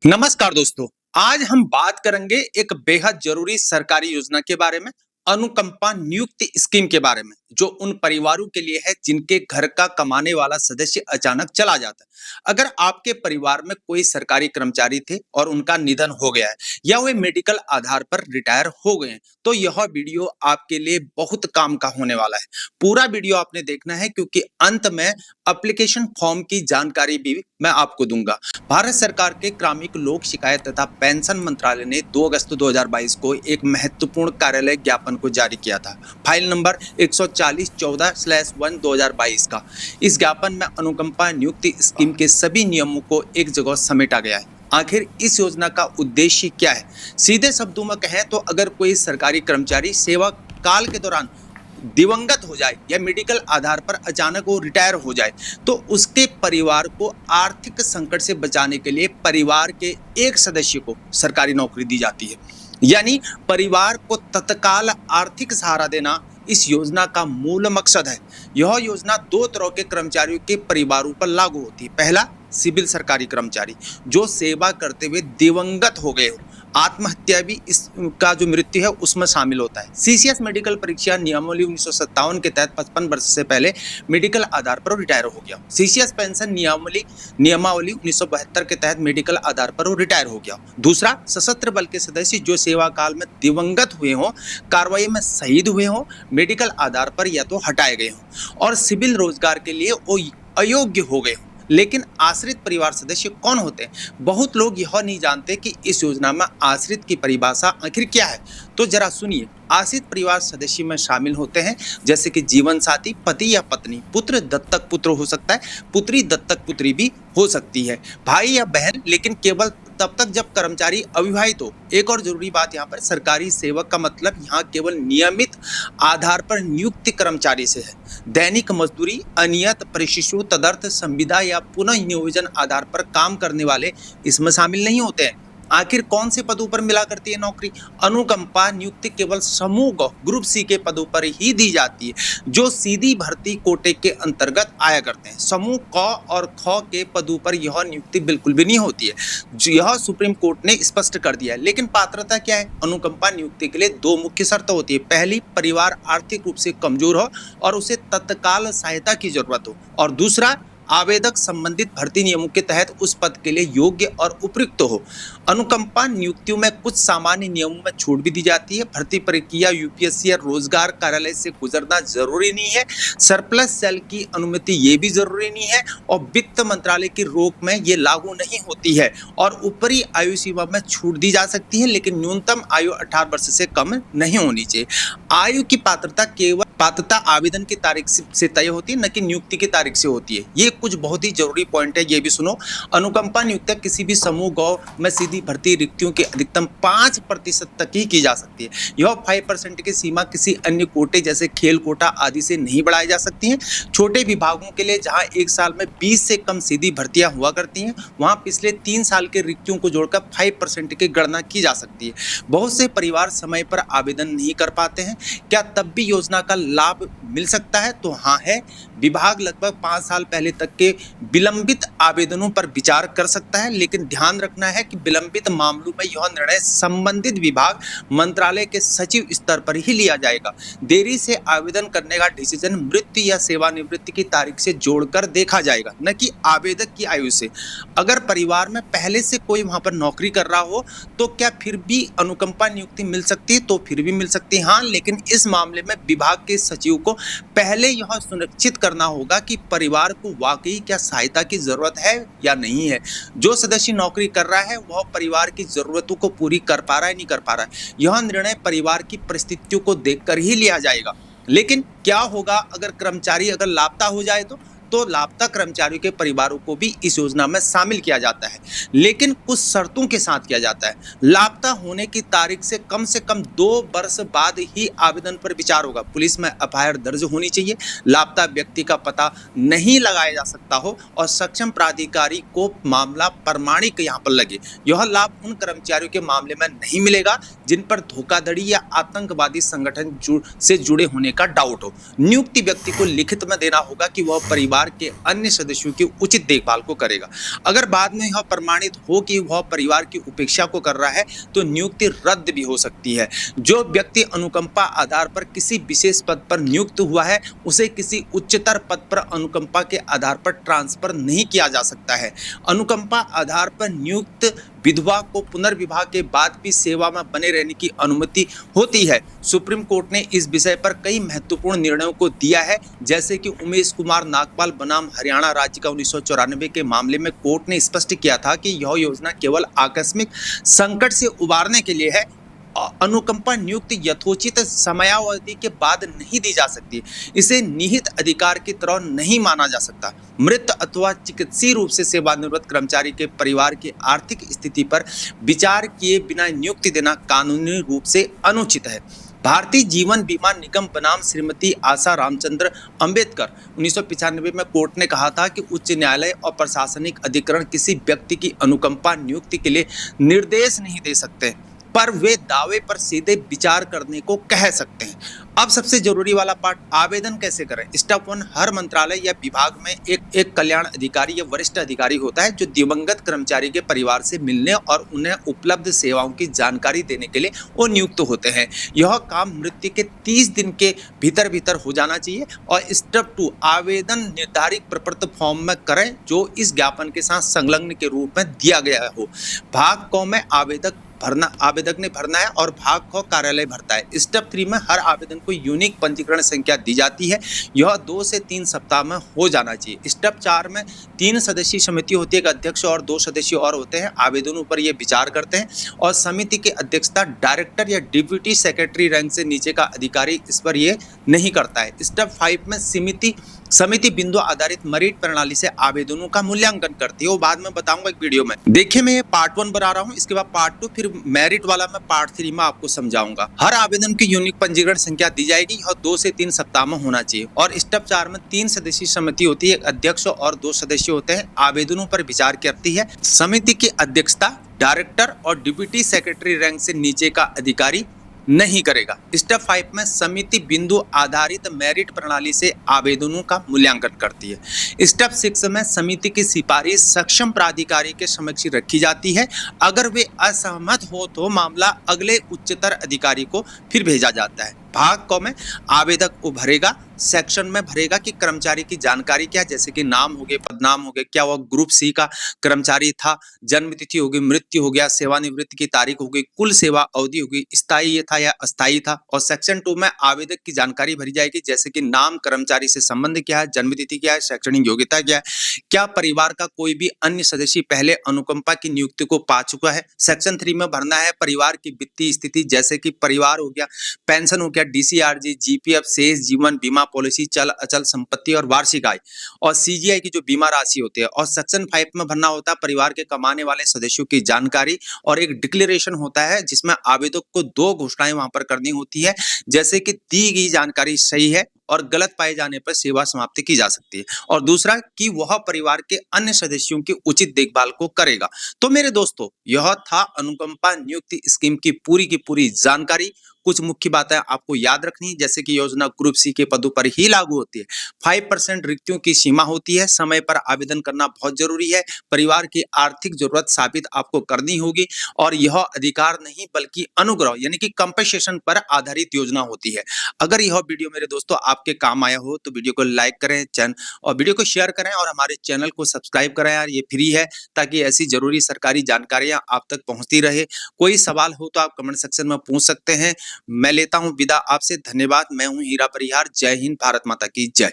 नमस्कार दोस्तों। आज हम बात करेंगे एक बेहद जरूरी सरकारी योजना के बारे में, अनुकंपा नियुक्ति स्कीम के बारे में, जो उन परिवारों के लिए है जिनके घर का कमाने वाला सदस्य अचानक चला जाता है। अगर आपके परिवार में कोई सरकारी कर्मचारी थे और उनका निधन हो गया है या वे मेडिकल आधार पर रिटायर हो गए हैं, तो यह वीडियो आपके लिए बहुत काम का होने वाला है। पूरा वीडियो आपने देखना है क्योंकि अंत में एप्लीकेशन फॉर्म की जानकारी भी मैं आपको दूंगा। भारत सरकार के कार्मिक लोक शिकायत तथा पेंशन मंत्रालय ने 2 अगस्त 2022 को एक महत्वपूर्ण कार्यालय ज्ञापन को जारी किया था। फाइल नंबर 140/14/1/2022 का। इस ज्ञापन में अनुकंपा नियुक्ति स्कीम के सभी नियमों को एक जगह समेटा गया है। आखिर इस योजना का उद्देश्य क्या है? सीधे शब्दों में कहें तो अगर कोई सरकारी कर्मचारी सेवा काल के दौरान दिवंगत हो जाए या मेडिकल आधार पर अचानक वो रिटायर हो जाए, तो उसके परिवार को आर्थिक संकट से बचाने के लिए परिवार के एक सदस्य को सरकारी नौकरी दी जाती है। यानी परिवार को तत्काल आर्थिक सहारा देना इस योजना का मूल मकसद है। यह योजना दो तरह के कर्मचारियों के परिवारों पर लागू होती है। पहला, सिविल सरकारी कर्मचारी जो सेवा करते हुए दिवंगत हो गए हो। आत्महत्या भी इसका जो मृत्यु है उसमें शामिल होता है। सीसीएस मेडिकल परीक्षा नियमावली 1957 के तहत 55 वर्ष से पहले मेडिकल आधार पर रिटायर हो गया। सीसीएस पेंशन नियमावली 1972 के तहत मेडिकल आधार पर रिटायर हो गया। दूसरा, सशस्त्र बल के सदस्य जो सेवा काल में दिवंगत हुए हों, कार्रवाई में शहीद हुए हों, मेडिकल आधार पर या तो हटाए गए हों और सिविल रोजगार के लिए वो अयोग्य हो गए हों। लेकिन आश्रित परिवार सदस्य कौन होते हैं? बहुत लोग यह नहीं जानते कि इस योजना में आश्रित की परिभाषा आखिर क्या है। तो जरा सुनिए। आश्रित परिवार सदस्य में शामिल होते हैं जैसे कि जीवन साथी, पति या पत्नी, पुत्र दत्तक पुत्र हो सकता है, पुत्री दत्तक पुत्री भी हो सकती है, भाई या बहन, लेकिन केवल तब तक जब कर्मचारी अविवाहित हो। एक और जरूरी बात यहाँ पर, सरकारी सेवक का मतलब यहाँ केवल नियमित आधार पर नियुक्त कर्मचारी से है। दैनिक मजदूरी, अनियत, प्रशिक्षु, तदर्थ, संविदा या पुनः नियोजन आधार पर काम करने वाले इसमें शामिल नहीं होते हैं। आखिर कौन से पदों पर मिला करती है नौकरी? अनुकंपा नियुक्ति केवल समूह ग्रुप सी के पदों पर ही दी जाती है, जो सीधी भर्ती कोटे के अंतर्गत आया करते हैं। समूह क और ख के पदों पर यह नियुक्ति बिल्कुल भी नहीं होती है। यह सुप्रीम कोर्ट ने स्पष्ट कर दिया है। लेकिन पात्रता क्या है? अनुकंपा नियुक्ति के लिए दो मुख्य शर्त होती है। पहली, परिवार आर्थिक रूप से कमजोर हो और उसे तत्काल सहायता की जरूरत हो, और दूसरा, आवेदक संबंधित भर्ती नियमों के तहत उस पद के लिए योग्य और उपयुक्त हो। अनुकंपा नियुक्तियों में कुछ सामान्य नियमों में छूट भी दी जाती है। भर्ती प्रक्रिया यूपीएससी या रोजगार कार्यालय से गुजरना जरूरी नहीं है। सरप्लस सेल की अनुमति ये भी जरूरी नहीं है और वित्त मंत्रालय की रोक में ये लागू नहीं होती है। और ऊपरी आयु सीमा में छूट दी जा सकती है, लेकिन न्यूनतम आयु 18 वर्ष से कम नहीं होनी चाहिए। आयु की पात्रता केवल पात्रता आवेदन की तारीख से तय होती है, न कि नियुक्ति की तारीख से होती है। ये कुछ बहुत ही जरूरी पॉइंट है, ये भी सुनो। अनुकंपा नियुक्ति किसी भी समूह गौ में सीधी भर्ती रिक्तियों की अधिकतम 5% तक ही की जा सकती है। यह 5% की सीमा किसी अन्य कोटे जैसे खेल कोटा आदि से नहीं बढ़ाई जा सकती है। छोटे विभागों के लिए जहां एक साल में 20 से कम सीधी भर्तियां हुआ करती हैं, वहां पिछले 3 साल के रिक्तियों को जोड़कर 5% की गणना की जा सकती है। बहुत से परिवार समय पर आवेदन नहीं कर पाते हैं। क्या तब भी योजना का लाभ मिल सकता है? तो हाँ है। विभाग लगभग 5 साल पहले तक के विलंबित आवेदनों पर विचार कर सकता है, लेकिन ध्यान रखना है कि विलंबित मामलों में यह निर्णय संबंधित विभाग मंत्रालय के सचिव स्तर पर ही लिया जाएगा। देरी से आवेदन करने का डिसीजन मृत्यु या सेवानिवृत्ति की तारीख से जोड़कर देखा जाएगा, न कि आवेदक की आयु से। अगर परिवार में पहले से कोई वहां पर नौकरी कर रहा हो तो क्या फिर भी अनुकंपा नियुक्ति मिल सकती है? तो फिर भी मिल सकती है, हाँ। लेकिन इस मामले में विभाग के सचिव को पहले यह सुनिश्चित करना होगा कि परिवार को वाकई क्या सहायता की जरूरत है या नहीं है। जो सदस्य नौकरी कर रहा है वह परिवार की जरूरतों को पूरी कर पा रहा है, नहीं कर पा रहा है। यह निर्णय परिवार की परिस्थितियों को देखकर ही लिया जाएगा। लेकिन क्या होगा अगर कर्मचारी लापता हो जाए? तो लापता कर्मचारियों के परिवारों को भी इस योजना में शामिल किया जाता है, लेकिन कुछ शर्तों के साथ किया जाता है। लापता होने की तारीख से कम 2 वर्ष बाद ही आवेदन पर विचार होगा। पुलिस में एफआईआर दर्ज होनी चाहिए, लापता व्यक्ति का पता नहीं लगाया जा सकता हो और सक्षम प्राधिकारी को मामला प्रमाणिक यहाँ पर लगे। यह लाभ उन कर्मचारियों के मामले में नहीं मिलेगा जिन पर धोखाधड़ी या आतंकवादी संगठन से जुड़े होने का डाउट हो। नियुक्ति व्यक्ति को लिखित में देना होगा कि वह परिवार परिवार के अन्य सदस्यों की उचित देखभाल को करेगा। अगर बाद में यह प्रमाणित हो कि वह परिवार की उपेक्षा को कर रहा है, तो नियुक्ति रद्द भी हो सकती है। जो व्यक्ति अनुकंपा आधार पर किसी विशेष पद पर नियुक्त हुआ है, उसे किसी उच्चतर पद पर अनुकंपा के आधार पर ट्रांसफर नहीं किया जा सकता है। अनुकंपा आधार पर नियुक्त विधवा को पुनर्विवाह के बाद भी सेवा में बने रहने की अनुमति होती है। सुप्रीम कोर्ट ने इस विषय पर कई महत्वपूर्ण निर्णयों को दिया है, जैसे कि उमेश कुमार नागपाल बनाम हरियाणा राज्य का 1994 के मामले में कोर्ट ने स्पष्ट किया था कि यह योजना केवल आकस्मिक संकट से उबारने के लिए है। अनुकंपा नियुक्ति यथोचित समयावधि के बाद नहीं दी जा सकती। इसे निहित अधिकार की तरह नहीं माना जा सकता। मृत अथवा चिकित्सीय रूप से सेवानिवृत्त कर्मचारी के परिवार की आर्थिक स्थिति पर विचार किए बिना नियुक्ति देना कानूनी रूप से अनुचित है। भारतीय जीवन बीमा निगम बनाम श्रीमती आशा रामचंद्र अंबेडकर 1995 में कोर्ट ने कहा था कि उच्च न्यायालय और प्रशासनिक अधिकरण किसी व्यक्ति की अनुकंपा नियुक्ति के लिए निर्देश नहीं दे सकते, पर वे दावे पर सीधे विचार करने को कह सकते हैं। अब सबसे जरूरी वाला पार्ट, आवेदन कैसे करें। स्टेप 1, हर मंत्रालय या विभाग में एक कल्याण अधिकारी या वरिष्ठ अधिकारी होता है जो दिवंगत कर्मचारी के परिवार से मिलने और उन्हें उपलब्ध सेवाओं की जानकारी देने के लिए वो नियुक्त होते हैं। यह काम मृत्यु के 30 दिन के भीतर हो जाना चाहिए। और स्टेप 2, आवेदन निर्धारित प्रपत्र फॉर्म में करें जो इस ज्ञापन के साथ संलग्न के रूप में दिया गया हो। भाग क में आवेदक ने भरना है और भाग ख कार्यालय भरता है। स्टेप 3 में हर आवेदन को यूनिक पंजीकरण संख्या दी जाती है। यह 2 से 3 सप्ताह में हो जाना चाहिए। स्टेप 4 में 3 सदस्यीय समिति होती है, एक अध्यक्ष और 2 सदस्य और होते हैं। आवेदनों पर ये विचार करते हैं और समिति की अध्यक्षता डायरेक्टर या डिप्टी सेक्रेटरी रैंक से नीचे का अधिकारी इस पर ये नहीं करता है। स्टेप 5 में समिति बिंदु आधारित मेरिट प्रणाली से आवेदनों का मूल्यांकन करती है। वो बाद में बताऊंगा एक वीडियो में। देखिए, मैं ये पार्ट 1 बना रहा हूँ, इसके बाद पार्ट 2, फिर मेरिट वाला मैं पार्ट 3 में आपको समझाऊंगा। हर आवेदन की यूनिक पंजीकरण संख्या दी जाएगी और 2 से 3 सप्ताह में होना चाहिए। और स्टेप 4 में 3 सदस्यीय समिति होती है, एक अध्यक्ष और 2 सदस्य होते हैं। आवेदनों पर विचार करती है। समिति की अध्यक्षता डायरेक्टर और डिप्टी सेक्रेटरी रैंक से नीचे का अधिकारी नहीं करेगा। स्टेप 5 में समिति बिंदु आधारित मेरिट प्रणाली से आवेदनों का मूल्यांकन करती है। स्टेप 6 में समिति की सिफारिश सक्षम प्राधिकारी के समक्ष रखी जाती है। अगर वे असहमत हो तो मामला अगले उच्चतर अधिकारी को फिर भेजा जाता है। भाग क में आवेदक वो भरेगा, सेक्शन में भरेगा कि कर्मचारी की जानकारी क्या, जैसे कि नाम हो गए, पदनाम हो गए, क्या वह ग्रुप सी का कर्मचारी था, जन्म तिथि हो गई, मृत्यु हो गया, सेवानिवृत्ति की तारीख हो गई, कुल सेवा अवधि हो गई, स्थायी ये था या अस्थायी था। और सेक्शन 2 में आवेदक की जानकारी भरी जाएगी, जैसे कि नाम, कर्मचारी से संबंध क्या है, जन्म तिथि क्या है, शैक्षणिक योग्यता क्या है, क्या परिवार का कोई भी अन्य सदस्य पहले अनुकंपा की नियुक्ति को पा चुका है। सेक्शन 3 में भरना है परिवार की वित्तीय स्थिति, जैसे कि परिवार हो गया, पेंशन हो गया, डीसीआरजी, जीपीएफ, शेष जीवन बीमा पॉलिसी, चल अचल संपत्ति और वार्षिक आय, और सीजीआई की जो बीमा राशि होती है। और सेक्शन 5 में भरना होता है परिवार के कमाने वाले सदस्यों की जानकारी, और एक डिक्लेरेशन होता है जिसमें आवेदक को 2 घोषणाएं वहां पर करनी होती है, जैसे कि दी गई जानकारी सही है और गलत पाए जाने पर सेवा समाप्ति की जा सकती है, और दूसरा कि वह परिवार के अन्य सदस्यों की उचित देखभाल को करेगा। तो मेरे दोस्तों, यह था अनुकंपा नियुक्ति स्कीम की पूरी जानकारी। कुछ मुख्य बातें आपको याद रखनी, जैसे कि योजना ग्रुप सी के पदों पर ही लागू होती है। 5% रिक्तियों की सीमा होती है। समय पर आवेदन करना बहुत जरूरी है। परिवार की आर्थिक जरूरत साबित आपको करनी होगी, और यह अधिकार नहीं बल्कि अनुग्रह यानी कि कंपनसेशन पर आधारित योजना होती है। अगर यह वीडियो मेरे दोस्तों आपके काम आया हो तो वीडियो को लाइक करें, और वीडियो को शेयर करें, और हमारे चैनल को सब्सक्राइब करें यार, ये फ्री है, ताकि ऐसी जरूरी सरकारी जानकारियां आप तक पहुंचती रहे। कोई सवाल हो तो आप कमेंट सेक्शन में पूछ सकते हैं। मैं लेता हूं विदा आपसे। धन्यवाद। मैं हूं हीरा परिहार। जय हिंद, भारत माता की जय।